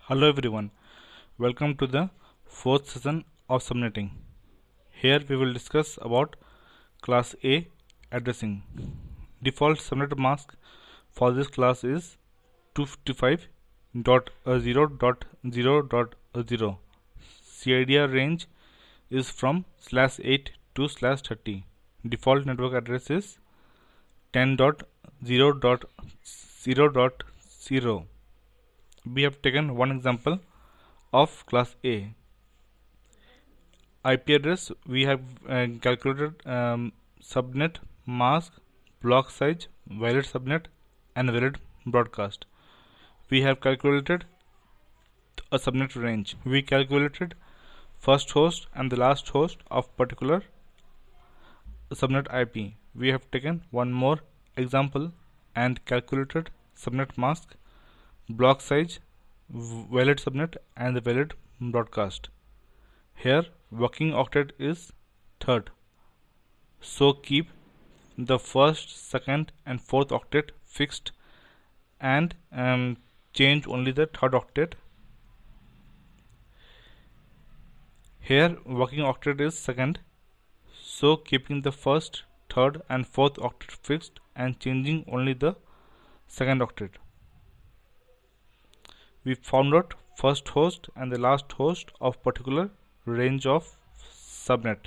Hello everyone, welcome to the fourth session of Subnetting. Here we will discuss about class A addressing. Default subnet mask for this class is 255.0.0.0. CIDR range is from /8 to /30. Default network address is 10.0.0.0. We have taken one example of class A. IP address, we have calculated subnet, mask, block size, valid subnet and valid broadcast. We have calculated a subnet range. We calculated first host and the last host of particular subnet IP. We have taken one more example and calculated subnet mask, block size, valid subnet and the valid broadcast. Here working octet is 3rd, so keep the 1st, 2nd and 4th octet fixed and change only the 3rd octet. Here working octet is 2nd, so keeping the 1st, 3rd and 4th octet fixed and changing only the 2nd octet. We found out first host and the last host of particular range of subnet.